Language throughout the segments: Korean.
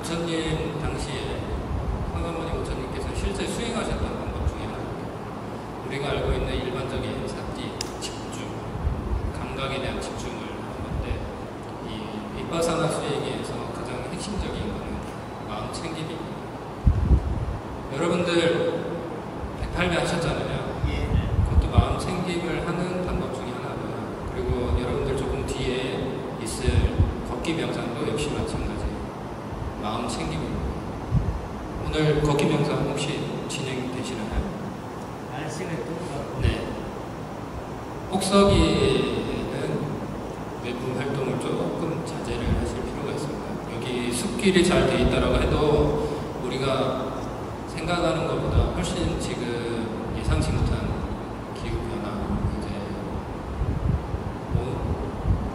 부처님 당시에 황가모니 부처님께서 실제 수행하셨던 방법 중에 하나입니다. 우리가 알고 있는 일반적인 사티, 집중, 감각에 대한 집중을 하는 건데, 이 빅바사나 수행에서 가장 핵심적인 것은 마음 챙김입니다. 여러분들 108배 하셨잖아요. 그것도 마음 챙김을 하는 방법 중에 하나고요. 그리고 여러분들 조금 뒤에 있을 걷기 명상도 역시 마찬가지. 마음 챙김입니다. 오늘 걷기 명상 혹시 진행되시나요? 날씨가 더워서. 네. 혹서기에는 외부 활동을 조금 자제를 하실 필요가 있습니다. 여기 숲길이 잘 돼 있다라고 해도 우리가 생각하는 것보다 훨씬 지금 예상치 못한 기후변화, 이제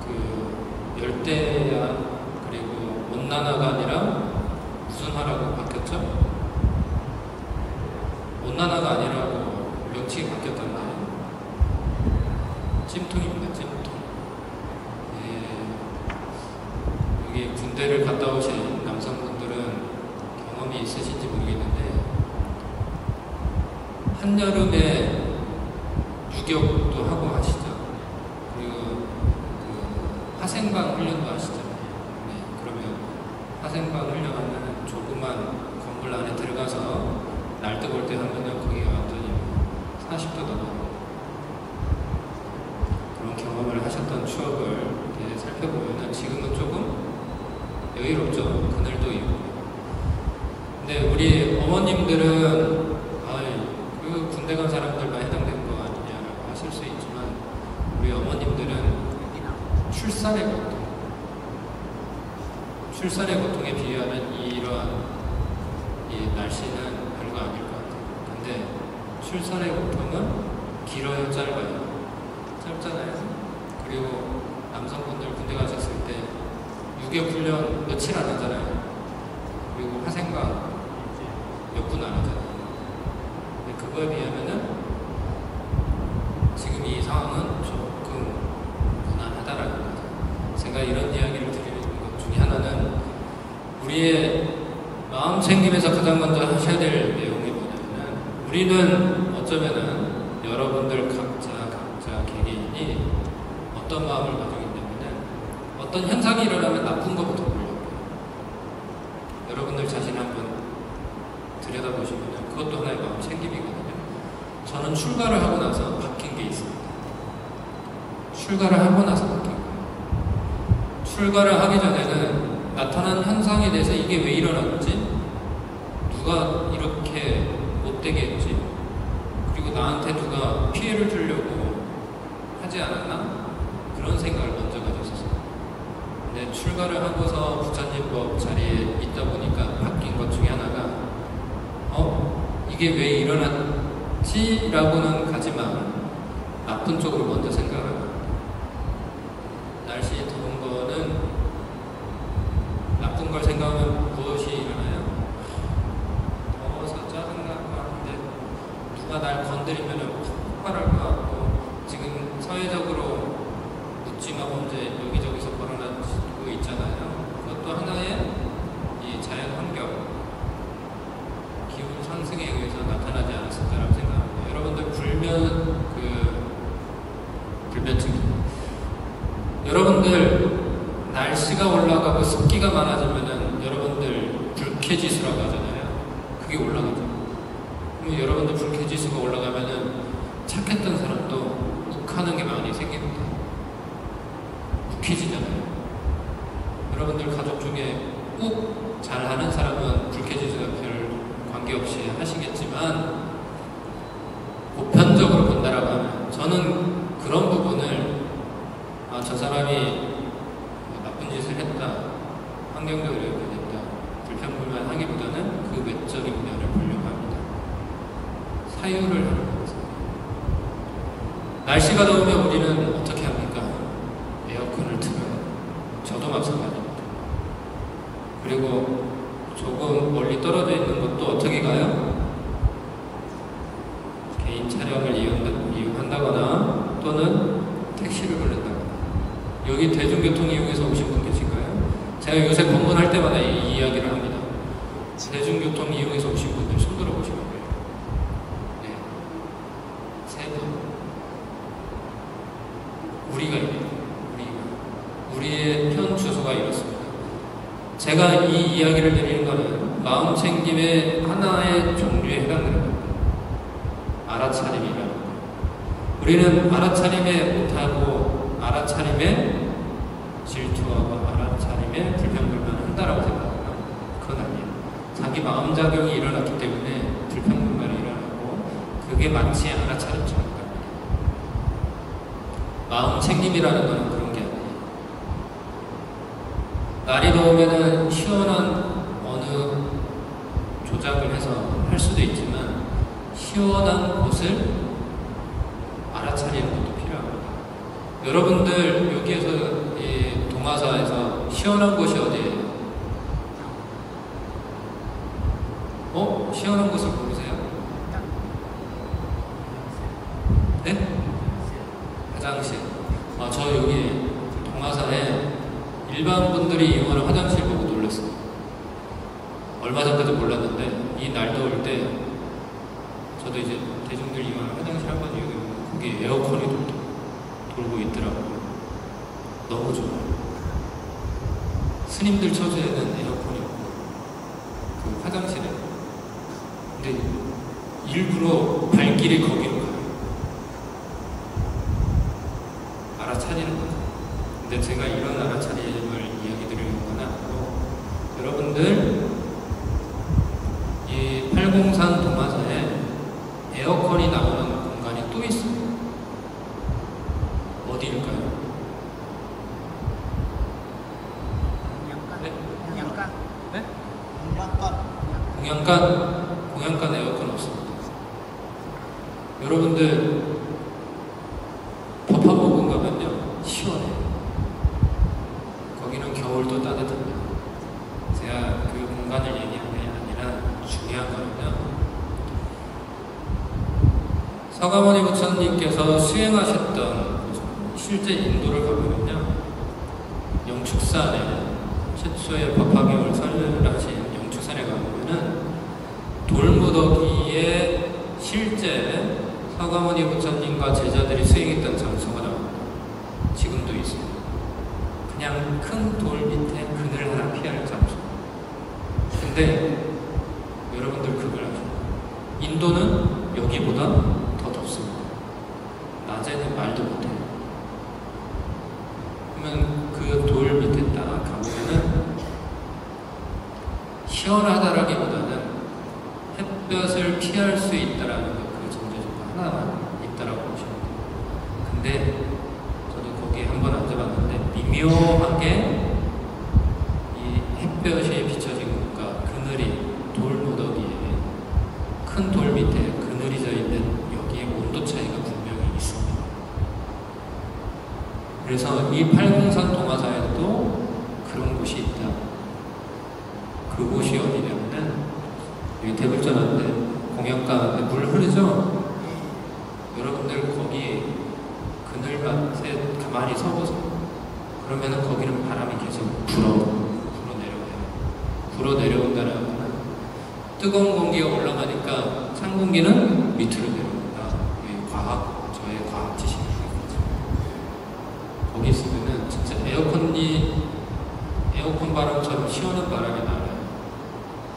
그 열대야 그리고 온난화가 아니라 무슨 화라고 바뀌었죠? 온난화가 아니라고 명칭이 바뀌었던데 찜통입니다. 찜통. 예, 여기 군대를 갔다 오신 남성분들은 경험이 있으신지 모르겠는데 한여름에 유격도 하고 하시죠. 그리고 그 화생방 훈련도 하시잖아요. 네, 그러면 화생방 훈련하면 조그만 건물 안에 들어가서 날 뜨거울 때 하면은 거기가 완전히 40도 넘어요. 그런 경험을 하셨던 추억을 이렇게 살펴보면은 지금은 조금 여유롭죠. 그늘도 있고. 근데 우리 어머님들은 그 군대 간 사람들만 해당되는 거 아니냐라고 하실 수 있지만 우리 어머님들은 출산의 고통, 출산의 고통에 비유하면 이러한 이 날씨는 별거 아닐 것 같아요. 근데 출산의 고통은 길어요, 짧아요? 짧잖아요. 그리고 남성분들 군대 가셨을 때 유격훈련 며칠 안 하잖아요. 그리고 화생방 몇 분 안 하잖아요. 근데 그거에 비하면은 지금 이 상황은 조금 무난하다라는 거죠. 제가 이런 이야기를 드리는 것 중에 하나는 우리의 마음 챙김에서 가장 먼저 하셔야 될 내용이 뭐냐면은 우리는 어쩌면은 여러분들 각자 개개인이 어떤 마음을 가지고 있냐면은 어떤 현상이 일어나면 나쁜 것부터 보려고 해요. 여러분들 자신 한번 들여다보시면 그것도 하나의 마음 챙김이거든요. 저는 출가를 하고 나서 바뀐 게 있습니다. 출가를 하고 나서 바뀐 거예요. 출가를 하기 전에는 나타난 현상에 대해서 이게 왜 일어났지? 누가 이렇게 못되게 했지? 그리고 나한테 누가 피해를 주려고 하지 않았나? 그런 생각을 먼저 가졌었어요. 근데 출가를 하고서 부처님법 자리에 있다 보니까 바뀐 것 중에 하나가 이게 왜 일어났지? 라고는 가지만 나쁜 쪽으로 먼저 생각을 합니다. 날씨 더운 거는 나쁜 걸 생각하면 무엇이 일어나요? 더워서 짜증나고 하는데 누가 날 건드리면 폭발할 것 같고 지금 사회적으로 묻지마 범죄 여기저기서 벌어지고 있잖아요. 그것도 하나의 이 자연 환경 기온 상승에 의해서 나타나지 않았을까라고 생각합니다. 여러분들 불면증. 여러분들 날씨가 올라가고 습기가 많아지면은 여러분들 불쾌지수라고 하잖아요. 그게 올라가죠. 그럼 여러분들 불쾌지수가 올라가면은 착했던 사람도 욱하는 게 많이 생깁니다. 욱해지잖아요. 여러분들 가족 중에 욱 잘하는 사람은 불쾌지수가 별 관계없이 하시겠지만 보편적으로 본다라고 하면 저는 그런 부분을 저 사람이 나쁜 짓을 했다, 환경적으로 이렇게 됐다, 불평불만하기보다는 그 외적인 면을 보려고 합니다. 사유를 하는 겁니다. 날씨가 더우면 우리는 어떻게 합니까? 에어컨을 틀어요. 저도 마찬가지입니다. 그리고 조금 멀리 떨어져 있는 것도 어떻게 가요? 개인 차량을 이용한다거나 또는 택시를 부른다거나. 여기 대중교통 이용해서 오신 분 계신가요? 제가 요새 방문할 때마다 이 이야기를 합니다. 대중교통 이용해서 오신 분들 손 들어보시면 돼요. 네. 3분. 우리가 이래요. 우리의 편 주소가 이렇습니다. 제가 이 이야기를 드리는 것은 마음 챙김의 하나의 종류에 해당되는 겁니다. 알아차림이라는 것. 우리는 알아차림에 못하고 알아차림에 질투하고 알아차림에 불평불만을 한다라고 생각하면 그건 아니에요. 자기 마음작용이 일어났기 때문에 불평불만이 일어나고 그게 마치 알아차림처럼 갑니다. 마음 챙김이라는 것은 그런 게 아니에요. 날이 더우면은 시원한 어느 조작을 해서 할 수도 있지만 시원한 곳을 알아차리는 것도 필요합니다. 여러분들 여기에서 이 동화사에서 시원한 곳이 어디예요? 시원한 곳을 모르세요? 네? 화장실. 저 여기 동화사에 일반 분들이 이용하는 화장실 보고 놀랐어요. 얼마 전까지 몰랐는데 이 날 더울 때 저도 이제 대중들 이용하는 화장실 한번 이용해보면 거기 에어컨이 돌고 있더라고요. 너무 좋아요. 스님들 처소에는 에어컨이 없고 그 화장실에. 근데 일부러 발길이 거기로 가요. 알아차리는 거죠. 근데 제가 이런 알아차림을 이야기 드리는 건 아니고 여러분들 이 803 동화사에 에어컨이 나오는 공간이 또 있어요. 어디일까요? 공양간. 네? 공양간. 공양간 에어컨 없습니다. 여러분들 법화복은 가면요 시원해요. 거기는 겨울도 따뜻합니다. 제가 그 공간을 얘기하는 게 아니라 중요한 거는요. 서가모니 부처님께서 수행하셨던 실제 인도를 가보면요. 영축산에 최초의 법화경을 설립하신 영축산에 가보면은 돌무더기에 실제 서가모니 부처님과 제자들이 수행했던 장소가 나옵니다. 지금도 있습니다. 그냥 큰 돌 밑에 그늘 하나 피할 장소. 근데 여러분들 그걸 아죠? 인도는 여기보다 더 덥습니다. 낮에는 말도 못해요. 그러면 그 돌 밑에 딱 가보면은 시원하다라기보다는 햇볕을 피할 수 있다라는 그 전제조건 하나만 있다라고 보시면 돼요. 근데 저도 거기에 한번 앉아봤는데 미묘하게 이 햇볕이 비춰진 곳과 그늘이 돌무더기에 큰 돌 밑에 그늘이 져 있는 여기에 온도 차이가 분명히 있습니다. 그래서 이 803 동화사에도 그런 곳이 있다. 그곳이 어디냐면은 여기 대불전한데 공양가에 물 흐르죠? 여러분들 거기 그늘밭에 가만히 서보세요. 그러면은 거기는 바람이 계속 불어 내려온다는 거는 뜨거운 공기가 올라가니까 찬 공기는 밑으로 내려온다. 이게 저의 과학 지식입니다. 거기 있으면은 진짜 에어컨 바람처럼 시원한 바람이 나요.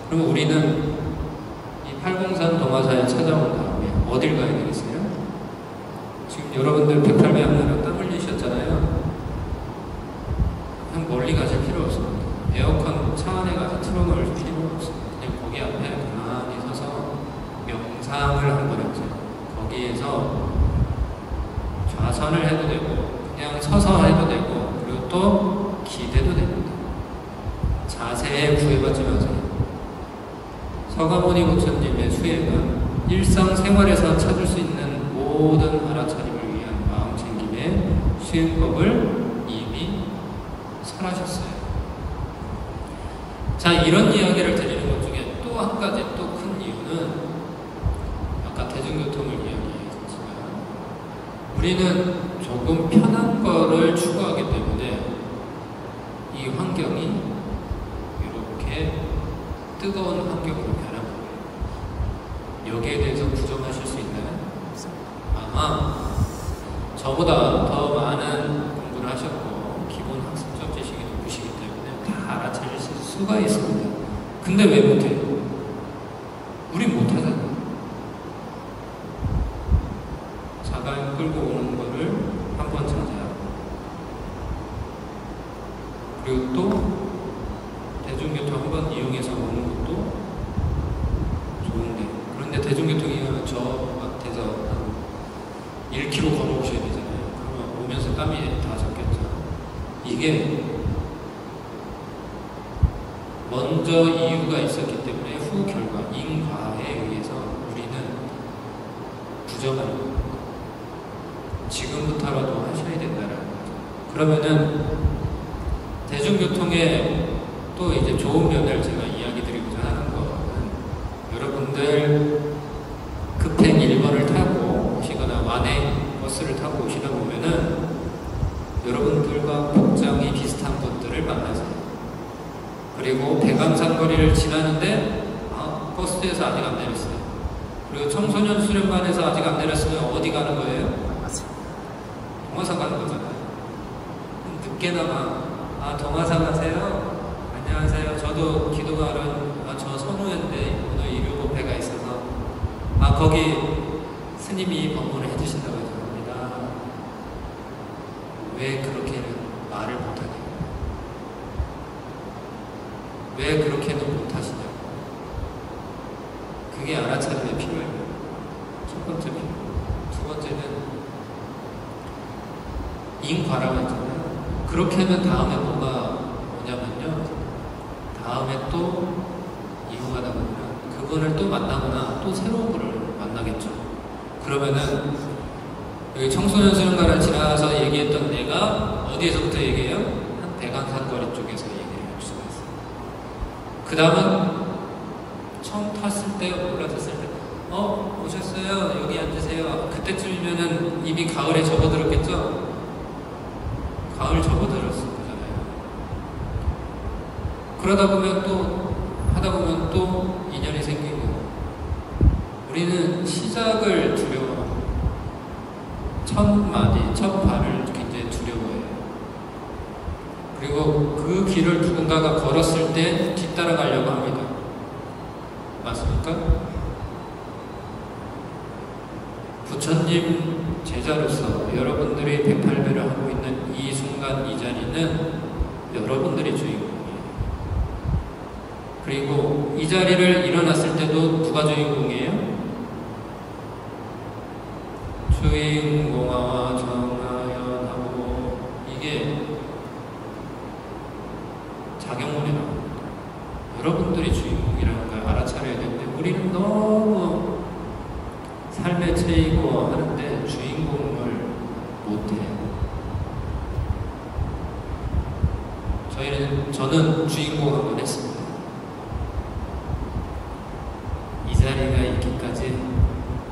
그러면 우리는 이 803 동화사에 찾아온 다음에 어딜 가야 되겠어요? 지금 여러분들 108배 하느라 땀 흘리셨잖아요. 그냥 멀리 가실 필요 없습니다. 에어컨 차 안에 가서 틀어놓을 필요 없습니다. 그냥 거기 앞에 가만히 서서 명상을 한번 해보세요. 거기에서 좌선을 해도 되고 그냥 서서 해도 되고 그리고 또 기대도 됩니다. 자세에 구애받지 마세요. 서가모니 부처님의 수행은 일상생활에서 찾을 수 있는 모든 알아차림을 위한 마음챙김의 수행법을 이미 설하셨어요. 자, 이런 이야기를 드리는 것 중에 또 한 가지 또 큰 이유는 아까 대중교통을 이야기했지만 우리는 조금 편한 거를 추구하기 때문에 이 환경이 이렇게 뜨거운 환경으로 변한 거예요. 여기에 대해서 부정하실 수 있나요? 아마 저보다 더 많은 공부를 하셨고 기본 학습적 지식이 높으시기 때문에 다 알아차릴 수가 있습니다. 근데 왜 못해요? 우린 못하잖아. 자갈 끌고 오는 거를 한 번 찾아요. 그리고 또 대중교통 한 번 이용해서 오는 것도 좋은데, 그런데 대중교통이 저 앞에서 한 1km 걸어오셔야 되잖아요. 그러면 오면서 땀이 다 젖겠죠. 이게 먼저 이유가 있었기 때문에 후 결과, 인과에 의해서 우리는 부정하는 겁니다. 지금부터라도 하셔야 된다는 거죠. 그러면은 대중교통의 또 이제 좋은 면을 제가 이야기 드리고자 하는 거는, 여러분들 급행 1번을 타고 오시거나 완행 버스를 타고 오시다 보면은 여러분들과 복장이 비슷한 분들을 만나세요. 그리고 대감산거리를 지나는데 버스에서 아직 안 내렸어요. 그리고 청소년 수련반에서 아직 안 내렸으면 어디 가는 거예요? 동화산 가는 거잖아요. 늦게나마 동화산 가세요? 안녕하세요. 저도 기도가는 저 선우였는데 오늘 일요일배가 있어서 거기 스님이 법문을 해주신다고 합니다. 왜 그렇게는 말을 못하냐? 왜 그렇게는 못하시냐고. 그게 알아차림에 필요해요. 첫 번째 필요. 두 번째는 인과라고 했잖아요. 그렇게 하면 다음에 뭐가 뭐냐면요, 다음에 또 이용하다 보면 그분을 또 만나거나 또 새로운 분을 만나겠죠. 그러면은 여기 청소년 수련관을 지나가서 얘기했던 내가 어디에서부터 얘기해요? 한 대강산거리 쪽에서 얘기를 할 수가 있어요. 그 다음은 처음 탔을 때, 올라탔을 때 오셨어요? 여기 앉으세요. 그때쯤이면은 이미 가을에 접어들었겠죠? 가을 접어들었을 거잖아요. 그러다 보면 또 하다 보면 또 인연이 생기고, 우리는 시작을 두려워하고 첫 마디, 첫 발을 굉장히 두려워해요. 그리고 그 길을 누군가가 걸었을 때 뒤따라가려고 합니다. 맞습니까? 부처님 제자로서 여러분들이 108배를 하고 있는 이 순간, 이 자리는 여러분들이 주인공이에요. 그리고 이 자리를 일어났을 때도 누가 주인공이에요? 주인공아 정하연하고, 이게 작용문이라고 합니다. 여러분들이 주인공이라는 걸 알아차려야 되는데, 우리는 너무 삶에 채이고 하는데 주인공을 못해요. 저는 주인공 한번 했습니다. 이 자리가 있기까지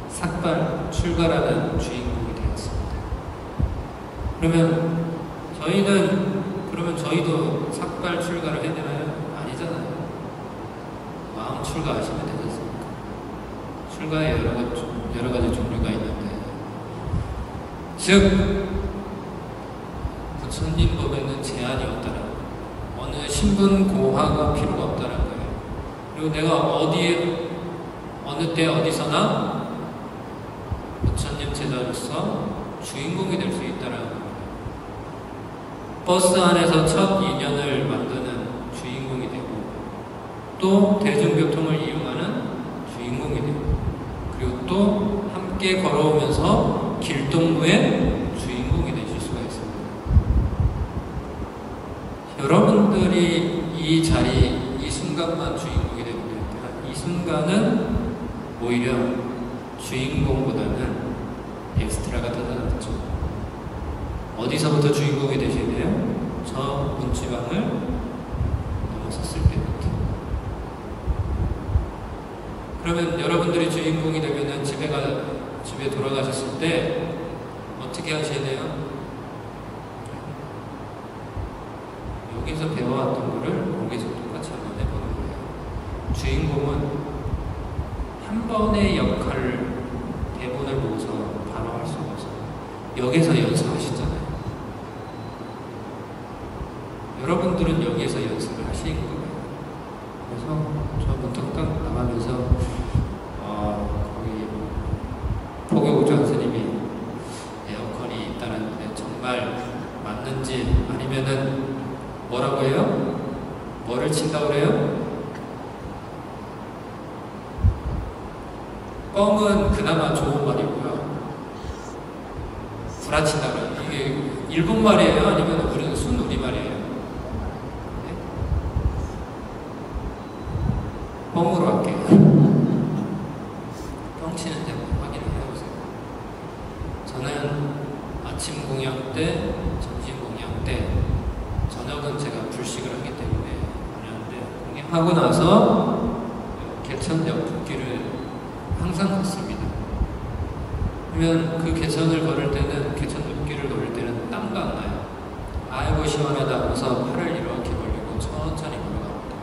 삭발, 출가라는 주인공이 되었습니다. 그러면 저희도 삭발, 출가를 해야 되나요? 아니잖아요. 마음 출가하시면 되지 않습니까? 출가에 여러 가지 종류가 있는데, 즉 부처님 법에는 제한이 없다라는 거예요. 어느 신분 고하가 필요가 없다라는 거예요. 그리고 내가 어느 때 어디서나 부처님 제자로서 주인공이 될 수 있다라는 겁니다. 버스 안에서 첫 인연을 만드는 주인공이 되고, 또 대중교통을 이용하는 주인공이 되고, 그리고 또 함께 걸어오면서 길동무의 주인공이 되실 수가 있습니다. 여러분들이 이 자리, 이 순간만 주인공이 되면 됩니다. 이 순간은 오히려 주인공보다는 엑스트라가 더 낫죠. 어디서부터 주인공이 되셔야 돼요? 저 문지방을 넘어섰을 때부터. 그러면 여러분들이 주인공이 되면은 집에 돌아가셨을 때 어떻게 하셔야 돼요? 여기서 배워왔던 거를 거기서 똑같이 한번 해보는 거예요. 주인공은 한 번의 역할을 대본을 보고서 바로 할 수가 없어요. 여기서 연습하시잖아요. 여러분들은 여기에서 연습을 하시는 거예요. 그래서 저 문득 딱 나가면서 거기 포교우주 스님이 에어컨이 있다는데 정말 맞는지 아니면은 뭐라고 해요? 뭐를 친다고 그래요? 뻥은 그나마 좋은 말이고요. 구라친다고 해요. 이게 일본 말이에요? 아니면 우리는 순 우리말이에요? 네? 뻥으로 할게요. 뻥 치는지 한번 확인을 해보세요. 저는 아침 공양 때, 점심 공양 때, 저녁은 제가 불식을 하기 때문에 안 하는데, 공양하고 나서 개천역 붓기를 항상 걷습니다. 그러면 그 개천을 걸을 때는, 개천 붓기를 걸을 때는 땀도 안 나요. 아이고 시원하다 하면서 팔을 이렇게 벌리고 천천히 걸어갑니다.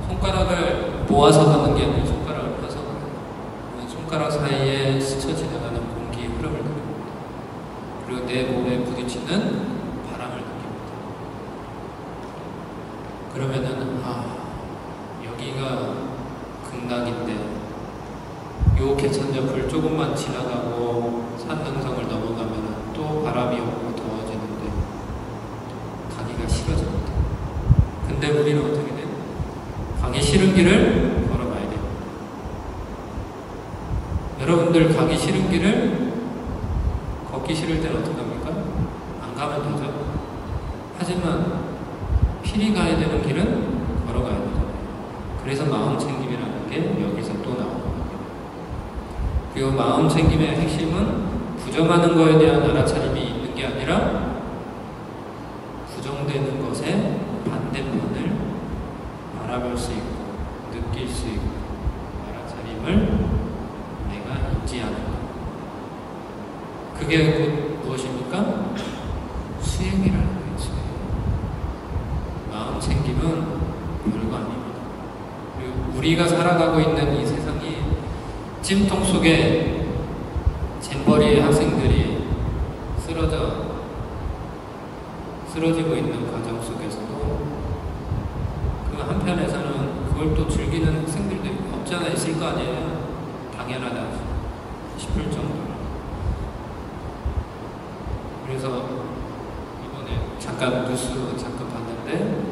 손가락을 모아서 가는 게 아니라 손가락을 펴서 가요. 손가락 사이에 스쳐 지나가는 공기의 흐름을 느낍니다. 그리고 내 몸에 부딪히는 바람을 느낍니다. 그러면은 여기가 극락인데 요 개천역을 조금만 지나가고 산능성을 넘어가면 또 바람이 오고 더워지는데 가기가 싫어집니다. 근데 우리는 어떻게 돼요? 가기 싫은 길을 걸어가야 돼요. 여러분들 가기 싫은 길을 걷기 싫을 때는 어떻게 합니까? 안 가면 되죠. 하지만 필히 가야 되는 길은 걸어가야 되죠. 그래서 마음챙김이라는 게 여기서 또 나옵니다. 그리고 마음챙김의 핵심은 부정하는 것에 대한 알아차림이 있는 게 아니라 부정되는 것의 반대편을 바라볼 수 있고 느낄 수 있고 알아차림을 내가 인지하는 것. 그게 곧 무엇입니까? 수행이라는 거예요. 수행. 마음챙김은 별거 아닙니다. 그리고 우리가 살아가고 있는 이 세상이 찜통 속에 잼버리의 학생들이 쓰러지고 있는 과정 속에서도 그 한편에서는 그걸 또 즐기는 학생들도 없지 않아 있을 거 아니에요. 당연하다 싶을 정도로. 그래서 이번에 잠깐 뉴스 잠깐 봤는데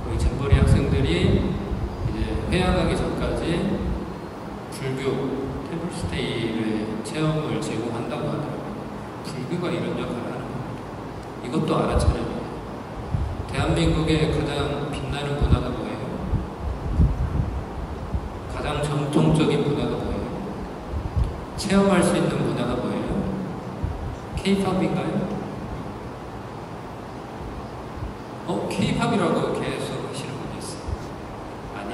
거기 잼버리 학생들이 이제 회양하기 전까지 불교 템플스테이의 체험을 제공한다고 하더라고요. 불교가 이런 역할을 하는 겁니다. 이것도 알아차려요. 대한민국의 가장 빛나는 문화가 뭐예요? 가장 전통적인 문화가 뭐예요? 체험할 수 있는 문화가 뭐예요? K-팝인가요? K-팝이라고 계속 하시는 분이 있어요. 아니,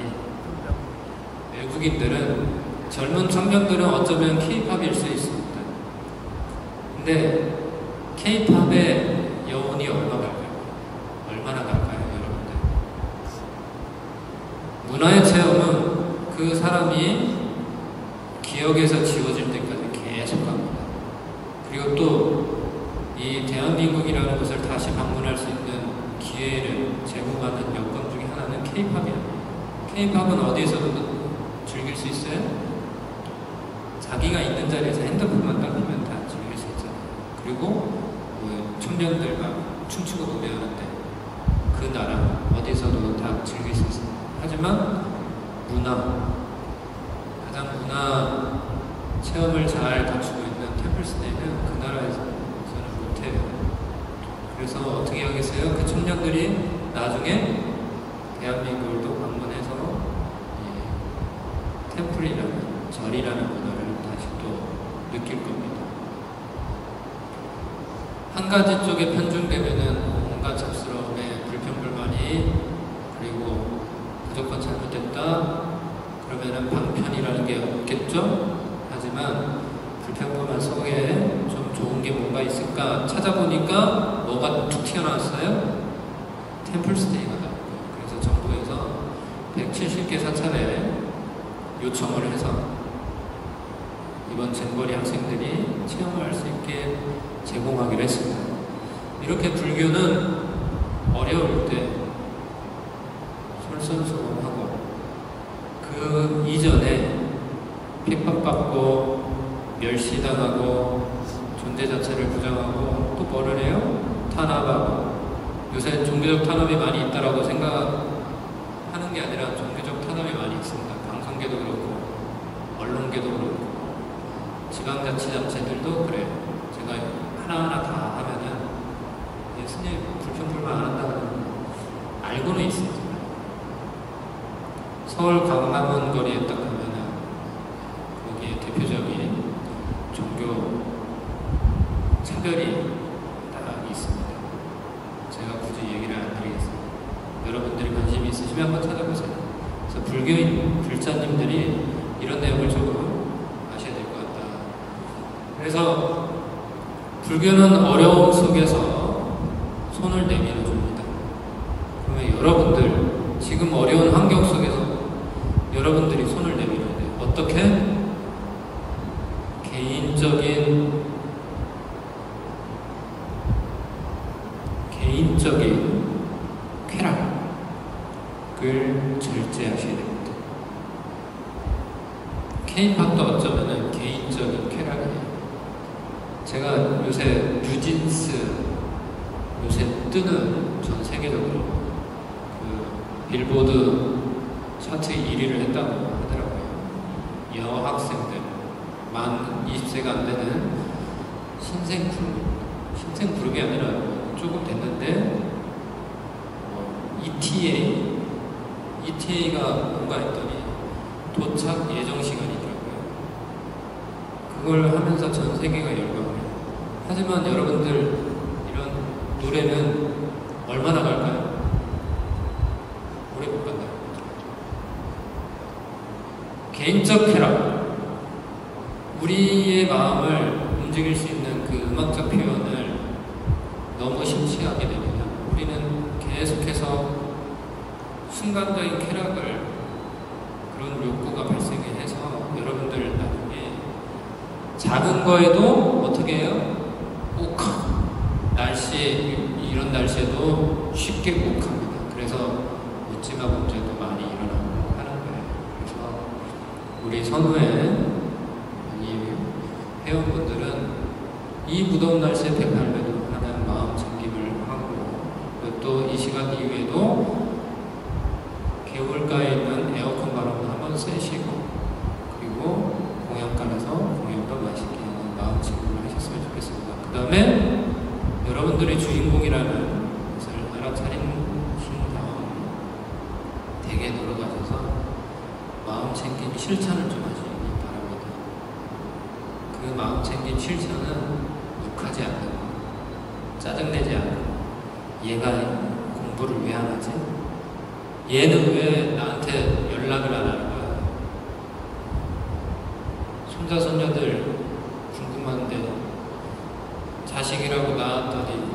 외국인들은 젊은 청년들은 어쩌면 K-팝일 수 있습니다. 근데 K-팝의 여운이 얼마나 갈까요, 여러분들? 문화의 체험은 그 사람이 기억에서 지워질 때까지 계속 갑니다. 그리고 또 이 대한민국이라는 곳을 다시 방문할 수 있는 기회를 제공하는 여건 중에 하나는 K-팝이에요. K-팝은 어디에서도 즐길 수 있어요? 자기가 있는 자리에서 핸드폰만 딱 보면 다 즐길 수 있잖아요. 그리고 청년들 막 춤추고 노래하는데 그 나라 어디서도 다 즐길 수 있어요. 하지만 가장 문화 체험을 잘 갖추고 있는 템플스테이는 그 나라에서는 못해요. 그래서 어떻게 하겠어요? 그 청년들이 나중에 대한민국을 또 방문해서 템플이라는 절이라는 문화를 다시 또 느낄 겁니다. 한 가지 쪽에 편중되면은 온갖 잡스러움에 불평불만이, 그리고 무조건 잘못됐다 그러면은 방편이라는 게 없겠죠. 하지만 불평불만 속에 좀 좋은 게 뭔가 있을까 찾아보니까 뭐가 툭 튀어나왔어요? 템플스테이가 나왔고요. 그래서 정부에서 170 50개 사찰에 요청을 해서 이번 잼버리 학생들이 체험할 수 있게 제공하기로 했습니다. 이렇게 불교는 어려울 때 솔선수범하고 그 이전에 핍박받고 멸시당하고 존재 자체를 부정하고 또 뭐를 해요? 탄압하고. 요새 종교적 탄압이 많이 있다라고 생각하는 게 아니라 종교적 탄압이 많이 있습니다. 방송계도 그렇고 언론계도 그렇고 지방자치단체들도 그래요. 제가 하나하나 다 하면은 예수님 불평불만 안 한다는 알고는 있습니다. 서울 광화문 거리에 딱 가면은 거기에 대표적인 종교 차별이 딱 있습니다. 제가 굳이 얘기를 안 드리겠습니다. 여러분들이 관심이 있으시면 한번 찾아보세요. 그래서 불교인 불자님들이 이런 내용을 조금 아셔야 될 것 같다. 그래서 불교는 어려움 속에서 손을 내밀어 줍니다. 그러면 여러분들 지금 어려운 환경 속에서 여러분들이 손을 내밀어야 돼요. 어떻게? 개인적인 쾌락을 절제하셔야 됩니다. K-팝도 어쩌면은 개인적인 쾌락이에요. 제가 요새 뉴진스 요새 뜨는 전 세계적으로 그 빌보드 차트 1위를 했다고 하더라고요. 여학생들 만 20세가 안 되는 신생 그룹이 아니라 조금 됐는데 ETA가 뭔가 했더니 도착 예정 시간이더라고요. 그걸 하면서 전 세계가 열광해요. 하지만 여러분들 이런 노래는 얼마나 갈까요? 오래 못 간다요. 개인적 쾌락, 우리의 마음을 움직일 수 있는 그 음악적 표현을 너무 심취하게 됩니다. 우리는 계속해서 순간적인 쾌락을 그런 욕구가 발생해서 여러분들 나중에 작은 거에도 어떻게 해요? 욱하고 이런 날씨에도 쉽게 욱합니다. 그래서 묻지마 문제도 많이 일어나고 하는 거예요. 그래서 우리 선후에 이 회원분들은 이 무더운 날씨에 108배도 하는 마음 챙김을 하고 또 이 시간 이후에도 개울가에 있는 에어컨 바람을 한번 쐬시고 그리고 공연관에서 공연도 맛있게 하는 마음 챙김을 하셨으면 좋겠습니다. 그 다음에 여러분들이 주인공이라는 것을 알아차린 다음 댁에 놀러 가셔서 마음 챙김 실천을 좀 하시기 바랍니다. 그 마음 챙김 실천은 욱하지 않고 짜증내지 않고 얘가 공부를 왜 안 하지? 얘는 왜 나한테 연락을 안 하는 거야? 손자, 손녀들 궁금한데 자식이라고 낳았더니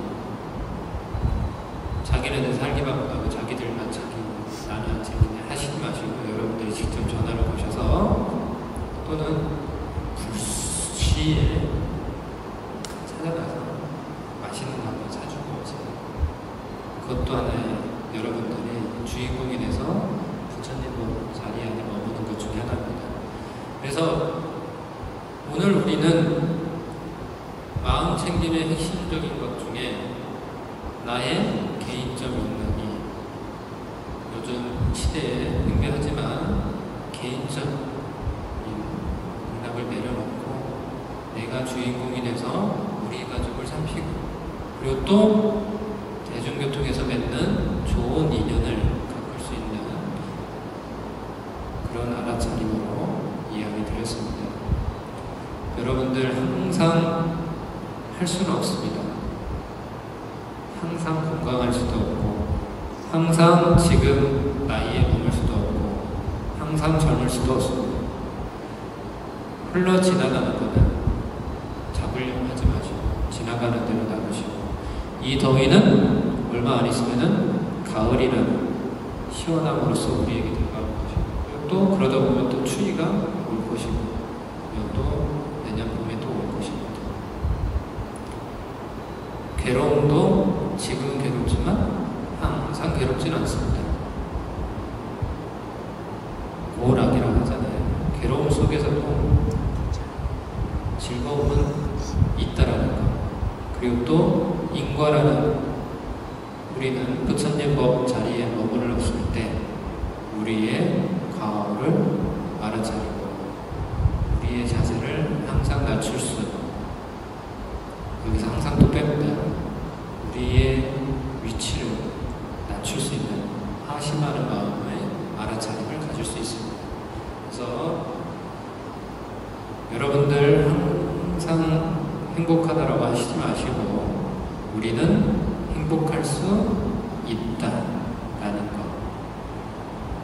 자기네들 살기 바쁘다고 자기들만 자기 나는 재밌네 하시지 마시고 여러분들이 직접 전화를 거셔서 또는 불시에 찾아가서 맛있는 거 한번 사주고 오세요. 그것도 하나의 여러분들이 주인공이 돼서 부처님 자리에 안에 머무는 것 중에 하나입니다. 그래서 오늘 우리는 마음 챙김의 핵심적인 것 중에 나의 개인적 능력이 요즘 시대에 팽배하지만 개인적 능력을 내려놓고 내가 주인공이 돼서 우리 가족을 살피고 그리고 또 대중교통에서 맺는 좋은 인연을 가꿀 수 있는 그런 알아차림으로 이야기 드렸습니다. 여러분들 항상 할 수는 없습니다. 항상 건강할 수도 없고 항상 지금 나이에 머물 수도 없고 항상 젊을 수도 없습니다. 흘러 지나가는 거는 잡으려고 하지 마시고 지나가는 대로 놔두시고 이 더위는 얼마 안 있으면은 가을이라는 시원함으로써 우리에게 다가올 것입니다. 또 그러다 보면 또 추위가 올 것이고, 또 내년 봄에 또 올 것입니다. 괴로움도 지금은 괴롭지만 항상 괴롭지는 않습니다. 고락이라고 하잖아요. 괴로움 속에서도 즐거움은 있다라는 것. 그리고 또 인과라는, 우리는 부처님 법 자리에 머물렀을 때 우리의 과오를 알아차리고 우리의 자세를 항상 낮출 수, 여기서 항상 또 뺍니다. 우리의 위치를 낮출 수 있는 하심하는 마음의 알아차림을 가질 수 있습니다. 그래서 여러분들 항상 행복하다라고 하시지 마시고 우리는 행복할 수 있다라는 것.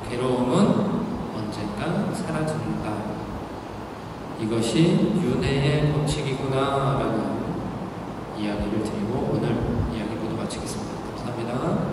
괴로움은 언젠가 사라진다. 이것이 윤회의 법칙이구나라는 이야기를 드리고 오늘 이야기 모두 마치겠습니다. 감사합니다.